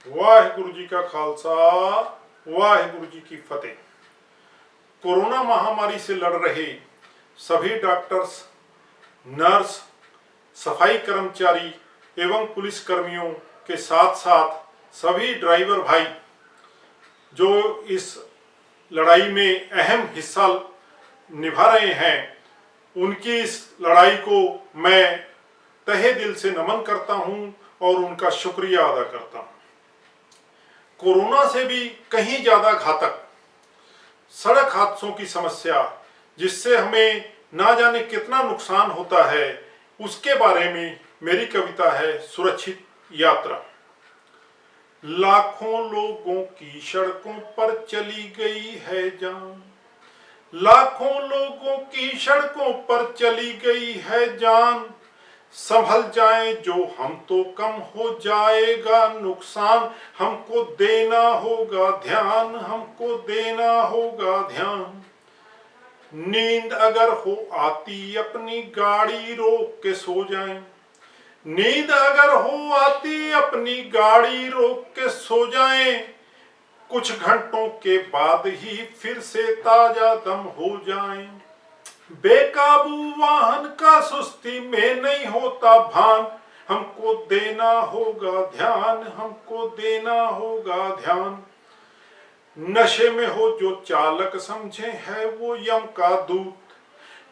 वाहिगुरु जी का खालसा, वाहिगुरु जी की फतेह। कोरोना महामारी से लड़ रहे सभी डॉक्टर्स, नर्स, सफाई कर्मचारी एवं पुलिस कर्मियों के साथ साथ सभी ड्राइवर भाई जो इस लड़ाई में अहम हिस्सा निभा रहे हैं, उनकी इस लड़ाई को मैं तहे दिल से नमन करता हूं और उनका शुक्रिया अदा करता हूं। कोरोना से भी कहीं ज्यादा घातक सड़क हादसों की समस्या, जिससे हमें ना जाने कितना नुकसान होता है, उसके बारे में मेरी कविता है सुरक्षित यात्रा। लाखों लोगों की सड़कों पर चली गई है जान, लाखों लोगों की सड़कों पर चली गई है जान। संभल जाए जो हम तो कम हो जाएगा नुकसान, हमको देना होगा ध्यान, हमको देना होगा ध्यान। नींद अगर हो आती अपनी गाड़ी रोक के सो जाएं, नींद अगर हो आती अपनी गाड़ी रोक के सो जाएं। कुछ घंटों के बाद ही फिर से ताजा दम हो जाएं। बेकाबू वाहन का सुस्ती में नहीं होता भान, हमको देना होगा ध्यान, हमको देना होगा ध्यान। नशे में हो जो चालक समझे है वो यम का दूत,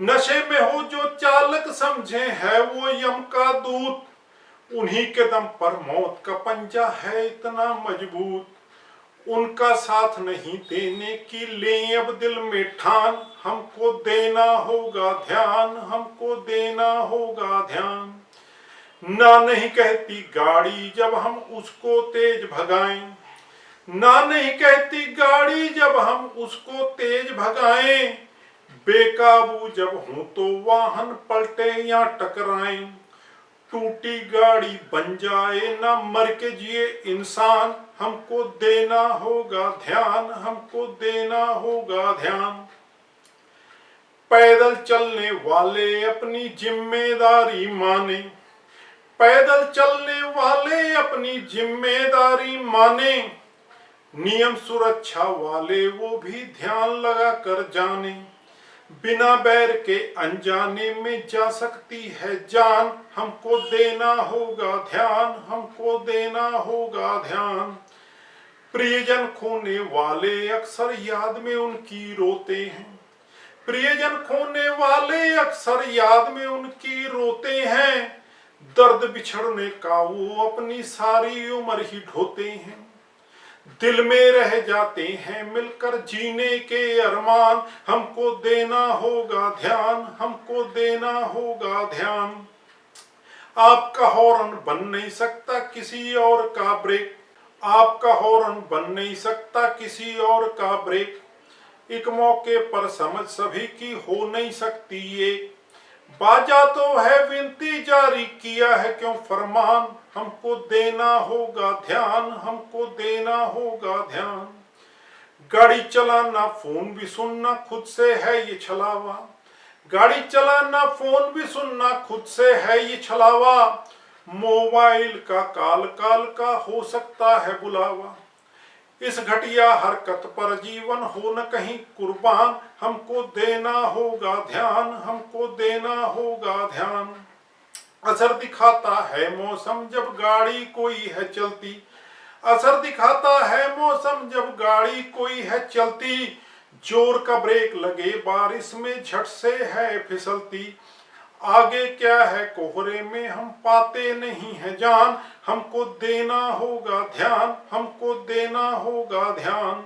नशे में हो जो चालक समझे है वो यम का दूत। उन्हीं के दम पर मौत का पंजा है इतना मजबूत, उनका साथ नहीं देने की ले अब दिल में ठान, हमको देना होगा ध्यान, हमको देना होगा ध्यान। ना नहीं कहती गाड़ी जब हम उसको तेज भगाएं, ना नहीं कहती गाड़ी जब हम उसको तेज भगाएं। बेकाबू जब हूं तो वाहन पलटे या टकराएं, टूटी गाड़ी बन जाए ना मर के जिए इंसान, हमको देना होगा ध्यान, हमको देना होगा ध्यान। पैदल चलने वाले अपनी जिम्मेदारी माने, पैदल चलने वाले अपनी जिम्मेदारी माने। नियम सुरक्षा वाले वो भी ध्यान लगा कर जाने, बिना बैर के अनजाने में जा सकती है जान, हमको देना होगा ध्यान, हमको देना होगा ध्यान। प्रियजन खोने वाले अक्सर याद में उनकी रोते हैं, प्रियजन खोने वाले अक्सर याद में उनकी रोते हैं। दर्द बिछड़ने का वो अपनी सारी उम्र ही ढोते हैं, दिल में रह जाते हैं मिलकर जीने के अरमान, हमको देना होगा ध्यान, हमको देना होगा ध्यान। आपका हॉर्न बन नहीं सकता किसी और का ब्रेक, आपका हॉर्न बन नहीं सकता किसी और का ब्रेक। एक मौके पर समझ सभी की हो नहीं सकती ये, बाजा तो है विनती जारी किया है क्यों फरमान, हमको देना होगा ध्यान, हमको देना होगा ध्यान। गाड़ी चलाना फोन भी सुनना खुद से है ये छलावा, गाड़ी चलाना फोन भी सुनना खुद से है ये छलावा। मोबाइल का काल काल का हो सकता है बुलावा, इस घटिया हरकत पर जीवन हो न कहीं कुर्बान, हमको देना होगा ध्यान, हमको देना होगा ध्यान। असर दिखाता है मौसम जब गाड़ी कोई है चलती, असर दिखाता है मौसम जब गाड़ी कोई है चलती। जोर का ब्रेक लगे बारिश में झट से है फिसलती, आगे क्या है कोहरे में हम पाते नहीं है जान, हमको देना होगा ध्यान, हमको देना होगा ध्यान।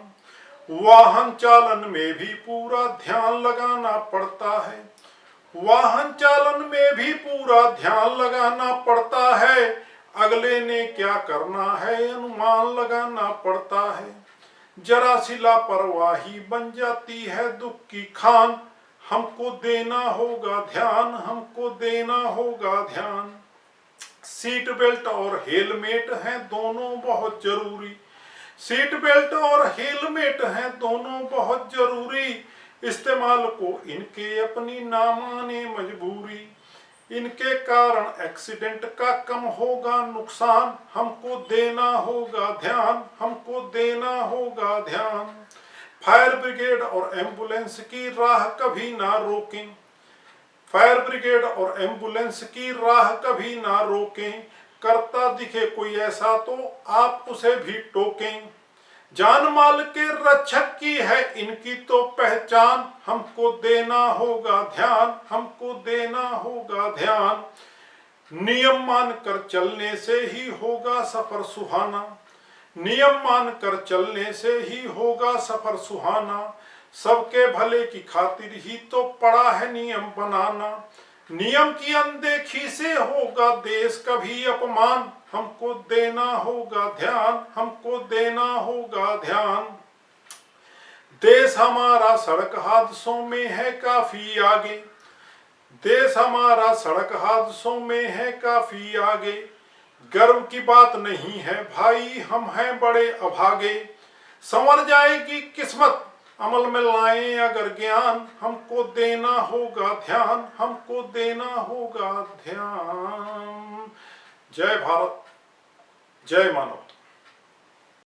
वाहन चालन में भी पूरा ध्यान लगाना पड़ता है, वाहन चालन में भी पूरा ध्यान लगाना पड़ता है। अगले ने क्या करना है अनुमान लगाना पड़ता है, जरा सी लापरवाही बन जाती है दुख की खान, हमको देना होगा ध्यान, हमको देना होगा ध्यान। सीट बेल्ट और हेलमेट हैं दोनों बहुत जरूरी, सीट बेल्ट और हेलमेट हैं दोनों बहुत जरूरी। इस्तेमाल को इनके अपनी ना माने मजबूरी, इनके कारण एक्सीडेंट का कम होगा नुकसान, हमको देना होगा ध्यान, हमको देना होगा ध्यान। फायर ब्रिगेड और एम्बुलेंस की राह कभी ना रोकें, फायर ब्रिगेड और एम्बुलेंस की राह कभी ना रोकें, करता दिखे कोई ऐसा तो आप उसे भी टोकें। जान माल के रक्षक की है इनकी तो पहचान, हमको देना होगा ध्यान, हमको देना होगा ध्यान। नियम मान कर चलने से ही होगा सफर सुहाना, नियम मान कर चलने से ही होगा सफर सुहाना। सबके भले की खातिर ही तो पड़ा है नियम बनाना, नियम की अनदेखी से होगा देश कभी अपमान, हमको देना होगा ध्यान, हमको देना होगा ध्यान। देश हमारा सड़क हादसों में है काफी आगे, देश हमारा सड़क हादसों में है काफी आगे। गर्व की बात नहीं है भाई हम हैं बड़े अभागे, संवर जाएगी किस्मत अमल में लाएं अगर ज्ञान, हमको देना होगा ध्यान, हमको देना होगा ध्यान। जय भारत, जय मानवता।